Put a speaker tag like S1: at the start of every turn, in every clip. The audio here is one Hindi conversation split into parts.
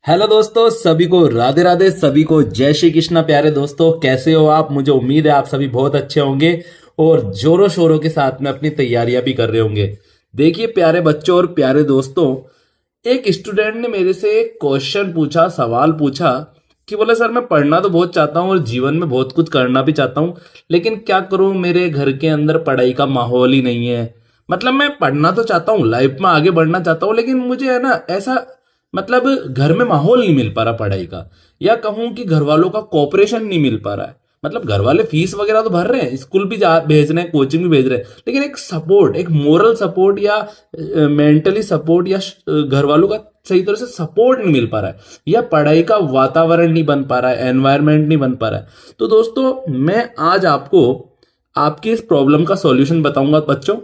S1: हेलो दोस्तों, सभी को राधे राधे, सभी को जय श्री कृष्णा। प्यारे दोस्तों, कैसे हो आप? मुझे उम्मीद है आप सभी बहुत अच्छे होंगे और जोरों शोरों के साथ में अपनी तैयारियां भी कर रहे होंगे। देखिए प्यारे बच्चों और प्यारे दोस्तों, एक स्टूडेंट ने मेरे से एक क्वेश्चन पूछा, सवाल पूछा कि बोले सर मैं पढ़ना तो बहुत चाहता हूँ और जीवन में बहुत कुछ करना भी चाहता हूँ, लेकिन क्या करूँ, मेरे घर के अंदर पढ़ाई का माहौल ही नहीं है। मतलब मैं पढ़ना तो चाहता हूँ, लाइफ में आगे बढ़ना चाहता हूँ, लेकिन मुझे है ना ऐसा मतलब घर में माहौल नहीं मिल पा रहा पढ़ाई का, या कहूं कि घर वालों का कोऑपरेशन नहीं मिल पा रहा है। मतलब घर वाले फीस वगैरह तो भर रहे हैं, स्कूल भी जा भेज रहे हैं, कोचिंग भी भेज रहे हैं, लेकिन एक सपोर्ट, एक मोरल सपोर्ट या मेंटली सपोर्ट या घर वालों का सही तरह से सपोर्ट नहीं मिल पा रहा है, या पढ़ाई का वातावरण नहीं बन पा रहा है, एनवायरनमेंट नहीं बन पा रहा है। तो दोस्तों, मैं आज आपको आपकी इस प्रॉब्लम का सॉल्यूशन बताऊंगा बच्चों।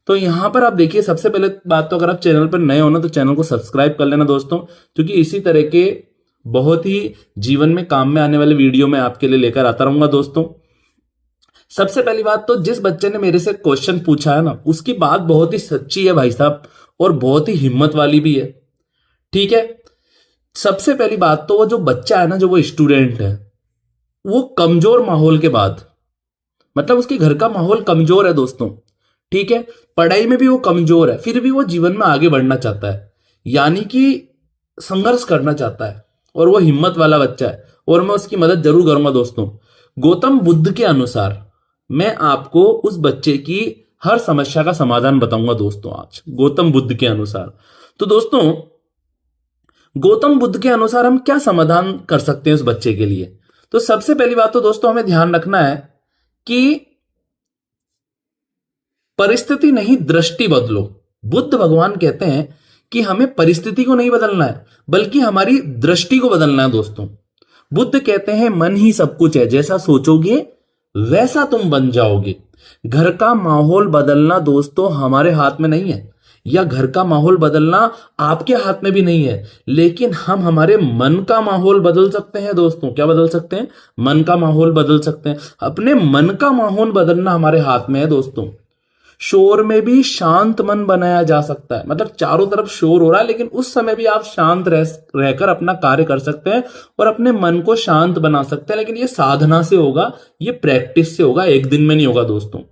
S1: तो यहां पर आप देखिए, सबसे पहले बात तो अगर आप चैनल पर नए हो ना तो चैनल को सब्सक्राइब कर लेना दोस्तों, क्योंकि इसी तरह के बहुत ही जीवन में काम में आने वाले वीडियो मैं आपके लिए लेकर आता रहूंगा दोस्तों। सबसे पहली बात तो, जिस बच्चे ने मेरे से क्वेश्चन पूछा है ना, उसकी बात बहुत ही सच्ची है भाई साहब, और बहुत ही हिम्मत वाली भी है। ठीक है। सबसे पहली बात तो, वो जो बच्चा है ना, जो वो स्टूडेंट है, वो कमजोर माहौल के बाद, मतलब उसके घर का माहौल कमजोर है दोस्तों। ठीक है। पढ़ाई में भी वो कमजोर है, फिर भी वो जीवन में आगे बढ़ना चाहता है, यानी कि संघर्ष करना चाहता है, और वो हिम्मत वाला बच्चा है, और मैं उसकी मदद जरूर करूंगा दोस्तों। गौतम बुद्ध के अनुसार मैं आपको उस बच्चे की हर समस्या का समाधान बताऊंगा दोस्तों आज, गौतम बुद्ध के अनुसार। तो दोस्तों, गौतम बुद्ध के अनुसार हम क्या समाधान कर सकते हैं उस बच्चे के लिए? तो सबसे पहली बात तो दोस्तों, हमें ध्यान रखना है कि परिस्थिति नहीं, दृष्टि बदलो। बुद्ध भगवान कहते हैं कि हमें परिस्थिति को नहीं बदलना है, बल्कि हमारी दृष्टि को बदलना है दोस्तों। बुद्ध कहते हैं मन ही सब कुछ है, जैसा सोचोगे वैसा तुम बन जाओगे। घर का माहौल बदलना दोस्तों हमारे हाथ में नहीं है, या घर का माहौल बदलना आपके हाथ में भी नहीं है, लेकिन हम हमारे मन का माहौल बदल सकते हैं दोस्तों। क्या बदल सकते हैं? मन का माहौल बदल सकते हैं। अपने मन का माहौल बदलना हमारे हाथ में है दोस्तों। शोर में भी शांत मन बनाया जा सकता है, मतलब चारों तरफ शोर हो रहा है, लेकिन उस समय भी आप शांत रहकर अपना कार्य कर सकते हैं और अपने मन को शांत बना सकते हैं। लेकिन ये साधना से होगा, ये प्रैक्टिस से होगा, एक दिन में नहीं होगा दोस्तों।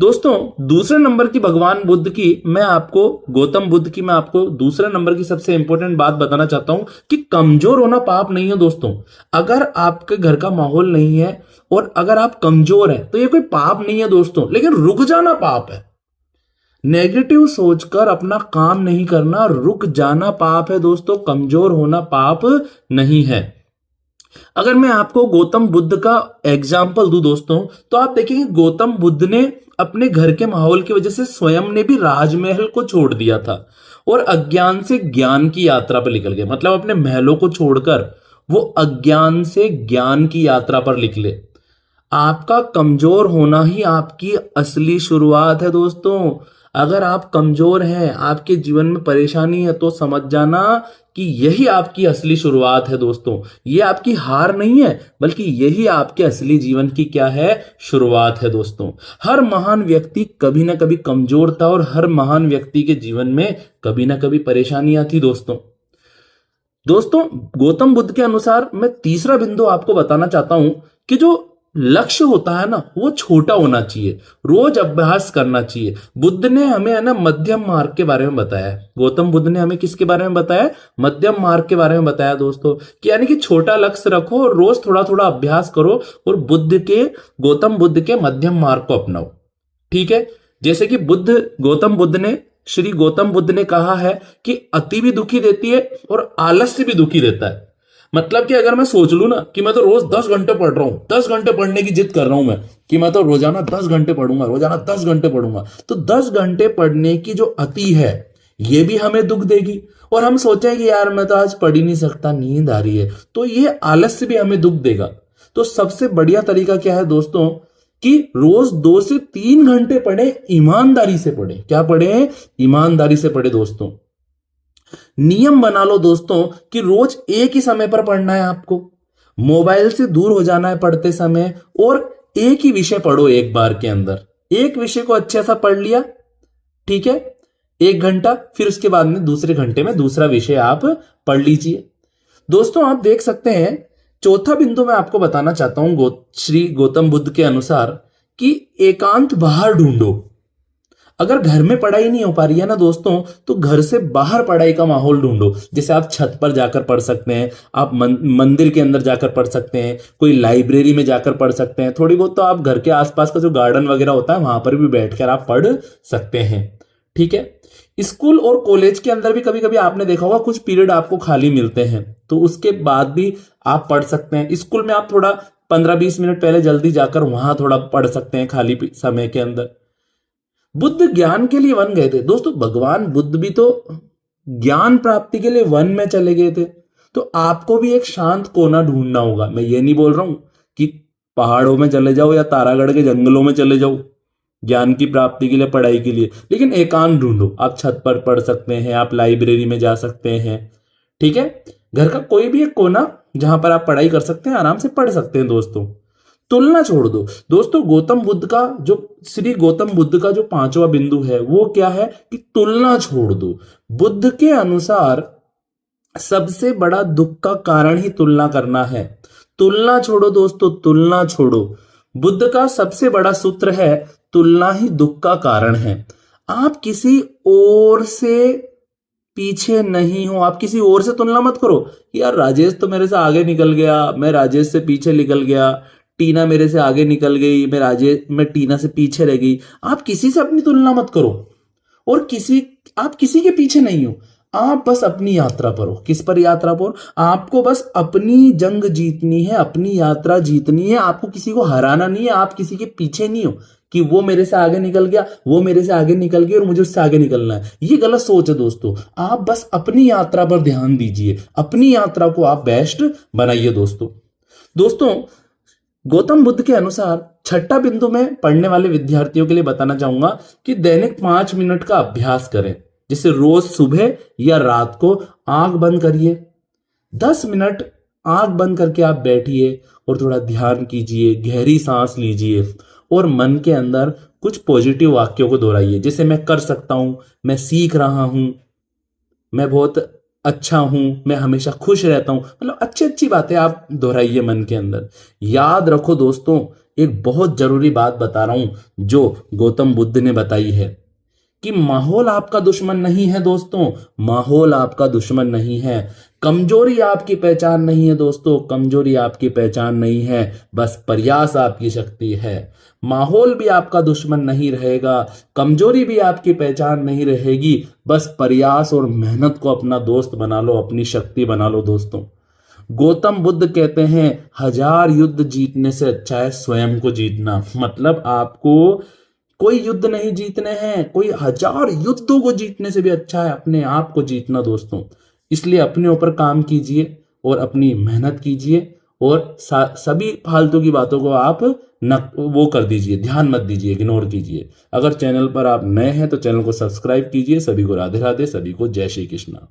S1: दोस्तों, दूसरे नंबर की भगवान बुद्ध की मैं आपको, गौतम बुद्ध की मैं आपको दूसरे नंबर की सबसे इंपॉर्टेंट बात बताना चाहता हूं कि कमजोर होना पाप नहीं है दोस्तों। अगर आपके घर का माहौल नहीं है और अगर आप कमजोर हैं तो ये कोई पाप नहीं है दोस्तों, लेकिन रुक जाना पाप है। नेगेटिव सोचकर अपना काम नहीं करना, रुक जाना पाप है दोस्तों, कमजोर होना पाप नहीं है। अगर मैं आपको गौतम बुद्ध का एग्जाम्पल दूं दोस्तों, तो आप देखेंगे गौतम बुद्ध ने अपने घर के माहौल की वजह से स्वयं ने भी राजमहल को छोड़ दिया था और अज्ञान से ज्ञान की यात्रा पर निकल गए। मतलब अपने महलों को छोड़कर वो अज्ञान से ज्ञान की यात्रा पर निकले। आपका कमजोर होना ही आपकी असली शुरुआत है दोस्तों। अगर आप कमजोर हैं, आपके जीवन में परेशानी है, तो समझ जाना कि यही आपकी असली शुरुआत है दोस्तों। ये आपकी हार नहीं है, बल्कि यही आपके असली जीवन की क्या है? शुरुआत है दोस्तों। हर महान व्यक्ति कभी ना कभी कमजोर था और हर महान व्यक्ति के जीवन में कभी ना कभी परेशानियां थी दोस्तों। दोस्तों, गौतम बुद्ध के अनुसार मैं तीसरा बिंदु आपको बताना चाहता हूं कि जो लक्ष्य होता है ना, वो छोटा होना चाहिए, रोज अभ्यास करना चाहिए। बुद्ध ने हमें है ना मध्यम मार्ग के बारे में बताया है। गौतम बुद्ध ने हमें किसके बारे में बताया? मध्यम मार्ग के बारे में बताया दोस्तों, कि यानी कि छोटा लक्ष्य रखो और रोज थोड़ा थोड़ा अभ्यास करो और गौतम बुद्ध के मध्यम मार्ग को अपनाओ। ठीक है। जैसे कि श्री गौतम बुद्ध ने कहा है कि अति भी दुखी देती है और आलस्य भी दुखी देता है। मतलब कि अगर मैं सोच लूं ना कि मैं तो रोज 10 घंटे पढ़ रहा हूं, 10 घंटे पढ़ने की जिद कर रहा हूं मैं, कि मैं तो रोजाना 10 घंटे पढ़ूंगा, रोजाना 10 घंटे पढ़ूंगा, तो 10 घंटे पढ़ने की जो अति है ये भी हमें दुख देगी। और हम सोचें कि यार मैं तो आज पढ़ ही नहीं सकता, नींद आ रही है, तो ये आलस्य भी हमें दुख देगा। तो सबसे बढ़िया तरीका क्या है दोस्तों, कि रोज 2 से 3 घंटे पढ़े, ईमानदारी से पढ़े। क्या पढ़े? ईमानदारी से पढ़े दोस्तों। नियम बना लो दोस्तों कि रोज एक ही समय पर पढ़ना है आपको, मोबाइल से दूर हो जाना है पढ़ते समय, और एक ही विषय पढ़ो एक बार के अंदर। एक विषय को अच्छे सा पढ़ लिया, ठीक है, 1 घंटा, फिर उसके बाद में दूसरे घंटे में दूसरा विषय आप पढ़ लीजिए। दोस्तों आप देख सकते हैं, चौथा बिंदु मैं आपको बताना चाहता हूं श्री गौतम बुद्ध के अनुसार कि एकांत बाहर ढूंढो। अगर घर में पढ़ाई नहीं हो पा रही है ना दोस्तों, तो घर से बाहर पढ़ाई का माहौल ढूंढो। जैसे आप छत पर जाकर पढ़ सकते हैं, आप मंदिर के अंदर जाकर पढ़ सकते हैं, कोई लाइब्रेरी में जाकर पढ़ सकते हैं, थोड़ी बहुत तो आप घर के आसपास का जो गार्डन वगैरह होता है वहां पर भी बैठकर आप पढ़ सकते हैं। ठीक है। स्कूल और कॉलेज के अंदर भी कभी कभी आपने देखा होगा कुछ पीरियड आपको खाली मिलते हैं, तो उसके बाद भी आप पढ़ सकते हैं। स्कूल में आप थोड़ा 15-20 मिनट पहले जल्दी जाकर वहां थोड़ा पढ़ सकते हैं खाली समय के अंदर। बुद्ध ज्ञान के लिए वन गए थे दोस्तों, भगवान बुद्ध भी तो ज्ञान प्राप्ति के लिए वन में चले गए थे। तो आपको भी एक शांत कोना ढूंढना होगा। मैं ये नहीं बोल रहा हूं कि पहाड़ों में चले जाओ या तारागढ़ के जंगलों में चले जाओ ज्ञान की प्राप्ति के लिए, पढ़ाई के लिए, लेकिन एकांत ढूंढो। आप छत पर पढ़ सकते हैं, आप लाइब्रेरी में जा सकते हैं। ठीक है। घर का कोई भी एक कोना जहां पर आप पढ़ाई कर सकते हैं, आराम से पढ़ सकते हैं दोस्तों। तुलना छोड़ दो दोस्तों। श्री गौतम बुद्ध का जो पांचवा बिंदु है वो क्या है कि तुलना छोड़ दो। बुद्ध के अनुसार सबसे बड़ा दुख का कारण ही तुलना करना है। तुलना छोड़ो दोस्तों, तुलना छोड़ो। बुद्ध का सबसे बड़ा सूत्र है तुलना ही दुख का कारण है। आप किसी और से पीछे नहीं हो, आप किसी और से तुलना मत करो। यार राजेश तो मेरे से आगे निकल गया, मैं राजेश से पीछे निकल गया, टीना मेरे से आगे निकल गई, मैं टीना से पीछे रह गई। आप किसी से अपनी तुलना मत करो और आप किसी के पीछे नहीं हो। आप बस अपनी यात्रा पर हो। किस पर यात्रा पर? आपको बस अपनी जंग जीतनी है, अपनी यात्रा जीतनी है। आपको किसी को हराना नहीं है। आप किसी के पीछे नहीं हो कि वो मेरे से आगे निकल गया, वो मेरे से आगे निकल गया और मुझे उससे आगे निकलना है। ये गलत सोच है दोस्तों। आप बस अपनी यात्रा पर ध्यान दीजिए, अपनी यात्रा को आप बेस्ट बनाइए दोस्तों। गौतम बुद्ध के अनुसार छठा बिंदु में पढ़ने वाले विद्यार्थियों के लिए बताना चाहूंगा कि दैनिक 5 मिनट का अभ्यास करें। जैसे रोज सुबह या रात को आंख बंद करिए, 10 मिनट आंख बंद करके आप बैठिए और थोड़ा ध्यान कीजिए, गहरी सांस लीजिए और मन के अंदर कुछ पॉजिटिव वाक्यों को दोहराइए। जैसे मैं कर सकता हूं, मैं सीख रहा हूं, मैं बहुत अच्छा हूं, मैं हमेशा खुश रहता हूं। मतलब अच्छी अच्छी बातें आप दोहराइए मन के अंदर। याद रखो दोस्तों, एक बहुत जरूरी बात बता रहा हूं जो गौतम बुद्ध ने बताई है कि माहौल आपका दुश्मन नहीं है दोस्तों, माहौल आपका दुश्मन नहीं है। कमजोरी आपकी पहचान नहीं है दोस्तों, कमजोरी आपकी पहचान नहीं है, बस प्रयास आपकी शक्ति है। माहौल भी आपका दुश्मन नहीं रहेगा, कमजोरी भी आपकी पहचान नहीं रहेगी, बस प्रयास और मेहनत को अपना दोस्त बना लो, अपनी शक्ति बना लो दोस्तों। गौतम बुद्ध कहते हैं 1000 युद्ध जीतने से अच्छा है स्वयं को जीतना। मतलब आपको कोई युद्ध नहीं जीतने हैं, कोई 1000 युद्धों को जीतने से भी अच्छा है अपने आप को जीतना दोस्तों। इसलिए अपने ऊपर काम कीजिए और अपनी मेहनत कीजिए और सभी फालतू की बातों को आप वो कर दीजिए, ध्यान मत दीजिए, इग्नोर कीजिए। अगर चैनल पर आप नए हैं तो चैनल को सब्सक्राइब कीजिए। सभी को राधे राधे, सभी को जय श्री कृष्णा।